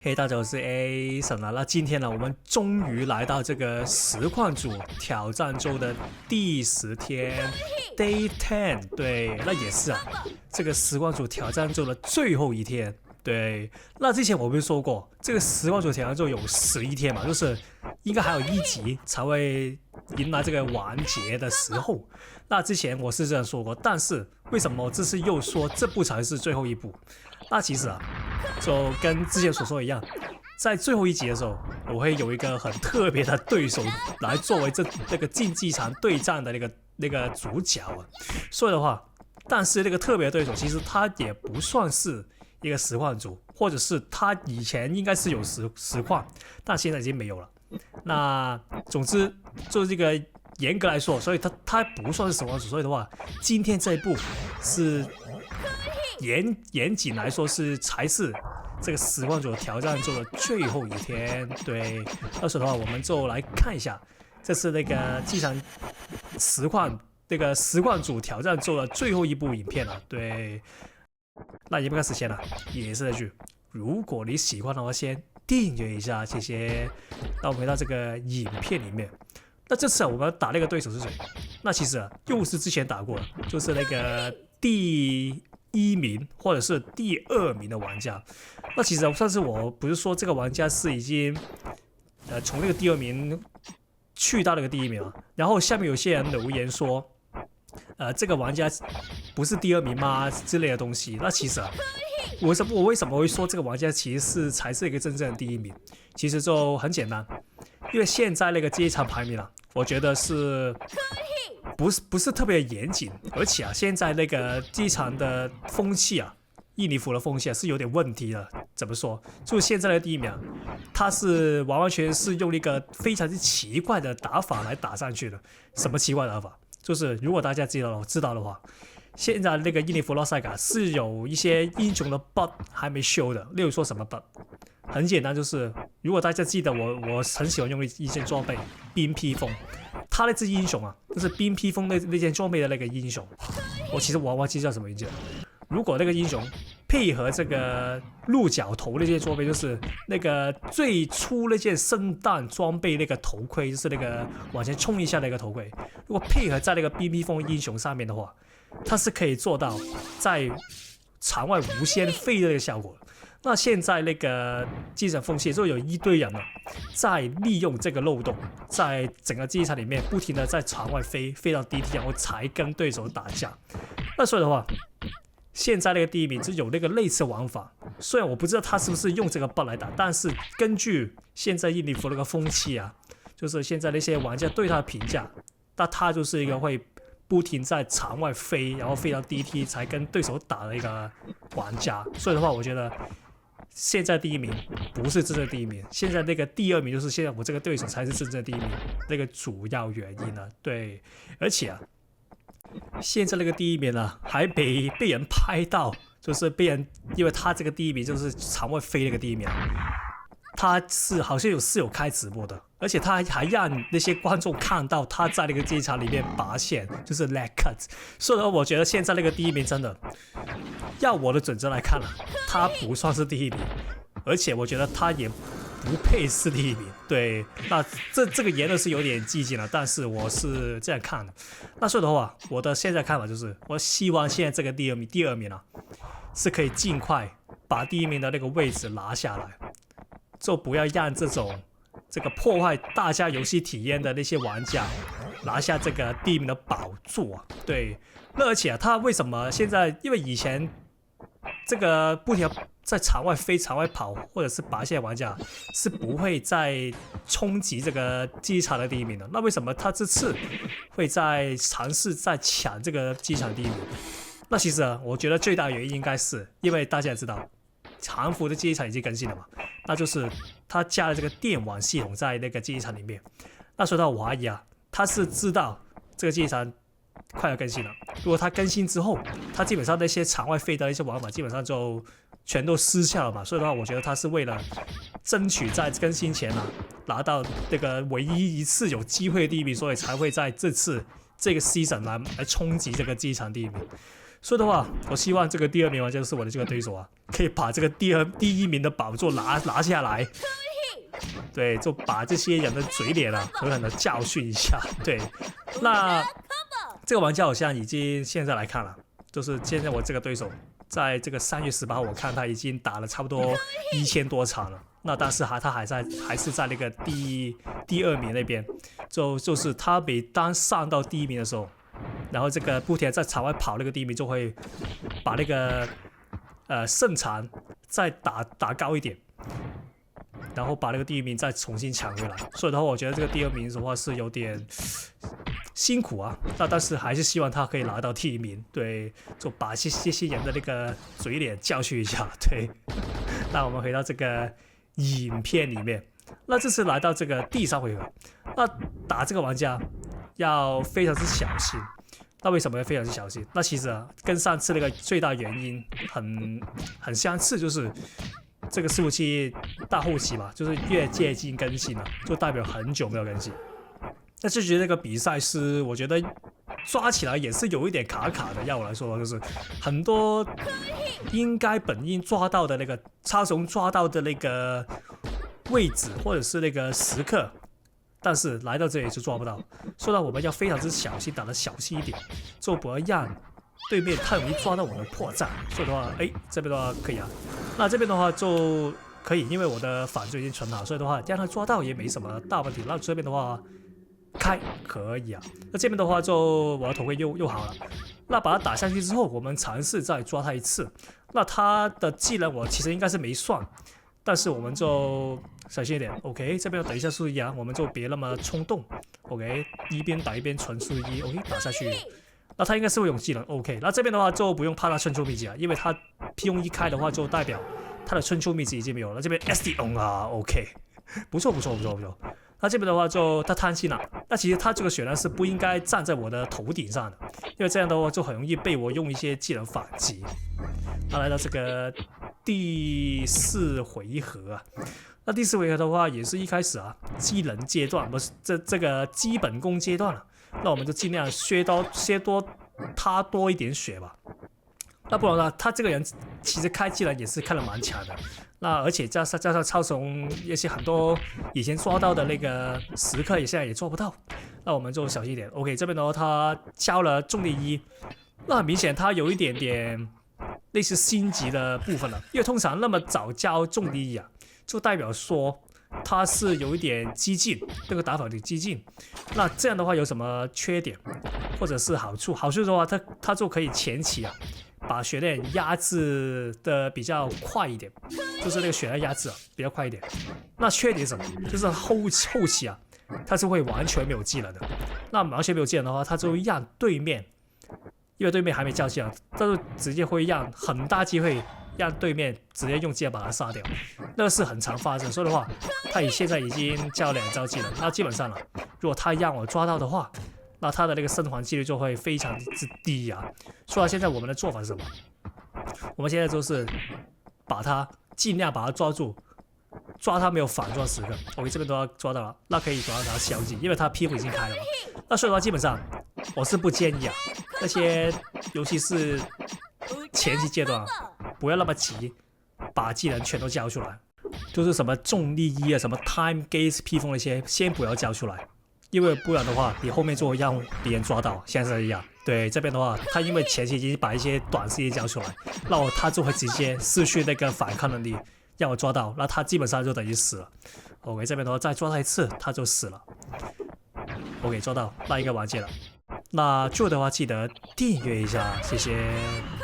嘿，大家好，我是 Ason 啦。那今天呢，我們終於來到這個實況主挑戰週的第10天 ，Day 10。對，那也是這個實況主挑戰週的最後一天。對，那之前我不是說過，這個實況主挑戰週有11天嘛，就是應該還有1集才會迎來這個完結的時候。那之前我是這樣說過，但是為什麼我這次又說這部才是最後一部？那其實就跟之前所說的一樣，在最後一集的時候，我會有一個很特別的對手來作為這個競技場對戰的那個主角啊。所以的話，但是那個特別的對手其實他也不算是一個實況主，或者是他以前應該是有實況，但現在已經沒有了。那總之就是這個嚴格來說，所以他不算是實況主。所以的話，今天這一部是嚴謹來說才是這個實況主挑戰週的最後一天。對，到時候的話，我們就來看一下，這是那個這場實況主挑戰週的最後一部影片了。對，那也不開始前了，也是那句，如果你喜歡的話，先訂閱一下，謝謝。那我們回到這個影片裡面，那這次我們打那個对手是誰？那其實又是之前打過的，就是那個第1名或者是第2名的玩家。那其實上次我不是說這個玩家是已經從那個第2名去到那個第1名了，然後下面有些人留言說這個玩家不是第2名嗎之類的東西。那其實我為什麼會說這個玩家其實才是一個真正的第1名？其實就很簡單，因為現在那個这一場排名我覺得是不是特別嚴謹，而且現在那個這一場的風氣印尼服的風氣是有點問題的。怎麼說？就是現在的第1名他是完全是用一個非常之奇怪的打法來打上去的。什麼奇怪的打法？就是如果大家知道的話，現在那個印尼服洛賽卡是有一些英雄的 bug 還沒修的。例如說什麼 bug？很簡單，就是如果大家記得我很喜歡用一件裝備冰披風，他那隻英雄就是冰披風那件裝備的那個英雄，其實我忘記叫什麼名字。如果那個英雄配合這個鹿角頭那件裝備，就是那個最初那件聖誕裝備那個頭盔，就是那個往前衝一下那個頭盔，如果配合在那個冰披風英雄上面的話，它是可以做到在場外無限飛的那個效果。那現在那個機場風氣就有一堆人在利用這個漏洞，在整個機場裡面不停的在場外飛到 DT， 然後才跟對手打架。那所以的話，現在那個第1名就有那個類似玩法。雖然我不知道他是不是用這個 bug 來打，但是根據現在印尼服那個風氣就是現在那些玩家對他的評價，那他就是一個會不停在場外飛，然後飛到 DT 才跟對手打的一個玩家。所以的話，我覺得現在第1名不是真正的第1名，現在那個第2名就是現在我這個對手才是真正的第1名，那個主要原因對，而且現在那個第1名還被人拍到，就是被人，因為他這個第1名就是場外飛那個第1名，他是好像有開直播的，而且他還讓那些觀眾看到他在那個機場裡面拔線，就是 leg cut。所以我覺得現在那個第1名真的，要我的準則來看他不算是第1名，而且我覺得他也不配是第1名。对，那這個言論是有點激進了，但是我是這樣看的。那所以的話，我的現在看法就是，我希望現在這個第2名是可以盡快把第1名的那個位置拿下來，就不要讓這個破壞大家遊戲體驗的那些玩家拿下這個第1名的寶座对，那而且他為什麼現在？因為以前這個不停在場外飛、場外跑或者是拔線的玩家是不會再衝擊這個機場的第1名的。那為什麼他這次會在嘗試在搶這個機場第1名？那其實我覺得最大的原因應該是因為大家也知道，韓服的機場已經更新了嘛，那就是他加了這個電網系統在那個機場裡面。那所以我懷疑他是知道這個機場快要更新了，如果他更新之後，他基本上那些場外飛的一些玩法基本上就全都失效了嘛。所以的話，我覺得他是为了爭取在更新前拿到那個唯一一次有機會的第1名，所以才會在這次這個 season 來衝擊這個機場第1名。所以的話，我希望這個第2名玩家就是我的這個對手啊，可以把這個第1名的寶座拿下來。對，就把這些人的嘴臉啊狠狠的教訓一下。對，那這個玩家好像已經現在來看了，就是現在我這個對手，在這個3月18號，我看他已經打了差不多1000多場了。那但是他還是在那個第2名那邊，就是他每當上到第1名的時候，然后這個不停在場外跑那個第1名，就會把那個勝場再打高一點。然後把那個第1名再重新搶回來，所以的話，我覺得這個第2名的話是有點辛苦啊。但是還是希望他可以拿到第1名，對，就把這些人的那個嘴臉教訓一下。對，那我們回到這個影片裡面，那這次來到這個第3回合，那打這個玩家要非常之小心。那為什麼要非常之小心？那其實啊，跟上次那個最大原因很相似，就是這個伺服器到後期嘛，就是越接近更新了，就代表很久沒有更新。那就覺得那個比賽是，我覺得抓起來也是有一點卡卡的。要我來說，就是很多本應抓到的那個超雄抓到的那個位置或者是那個時刻，但是來到這裡就抓不到。所以呢，我們要非常之小心，打得小心一點，就不要讓對面太容易抓到我的破绽。所以的話，這邊的話可以啊。那這邊的話就可以，因為我的反追已經存好，所以的話讓他抓到也沒什麼大問題。那這邊的話開可以啊。那這邊的話就我的頭盔又好了。那把它打下去之後，我們嘗試再抓他一次。那他的技能我其實應該是沒算，但是我們就小心一點。OK， 這邊等一下數1啊，我們就別那麼衝動。OK， 一邊打一邊存數1 ，OK 打下去。那他應該是會用技能 OK， 那這邊的話就不用怕他春秋秘籍啊，因為他 P 用1開的話就代表他的春秋秘籍已經沒有了。這邊 SD on 啊 OK， 不錯。那這邊的話就他貪心了，那其實他這個血量是不應該站在我的頭頂上的，因為這樣的話就很容易被我用一些技能反擊。那來到這個第4回合啊，那第4回合的話也是一開始啊技能階段，不是這個基本功階段了。那我們就盡量削多他多一點血吧。那不然呢，他這個人其實開技能也是開得蠻強的。那而且加上超雄一些很多以前抓到的那個時刻，也現在也做不到。那我們就小心一點。OK， 這邊的話他交了重力1，那很明顯他有一點點類似心急的部分了。因為通常那麼早交重力1啊，就代表說他是有一點激進，這個打法有點激進。那這樣的話有什麼缺點或者是好處？好處的话，他就可以前期啊把血量壓制的比較快一點，就是那個血量壓制啊比较快一點。那缺点是什麼？就是后期啊，他是会完全沒有技能的。那完全沒有技能的話，他就會讓對面，因為對面還沒交技能，他就直接會讓很大機會讓對面直接用技能把他殺掉，那個是很常發生。所以的話，他現在已經交2招技能，那基本上了，如果他讓我抓到的話，那他的那個生還幾率就會非常之低啊。所以現在我們的做法是什麼？我們現在就是盡量把他抓住，抓他沒有反抓時刻。OK， 這邊都要抓到了，那可以主要給他消極，因為他 P 已經開了嘛。那所以的話，基本上我是不建議啊，那些尤其是前期階段啊，不要那麼急，把技能全都交出來，就是什麼重力1啊、什麼 Time Gaze 披風那些，先不要交出来。因為不然的話，你後面就會讓別人抓到，像是一樣。對，這邊的話，他因為前期已經把一些短時間交出來，那他就會直接失去那個反抗能力，讓我抓到，那他基本上就等於死了。OK， 這邊的話再抓他一次，他就死了。OK， 抓到，那應該完結了。那做的話記得訂閱一下，謝謝。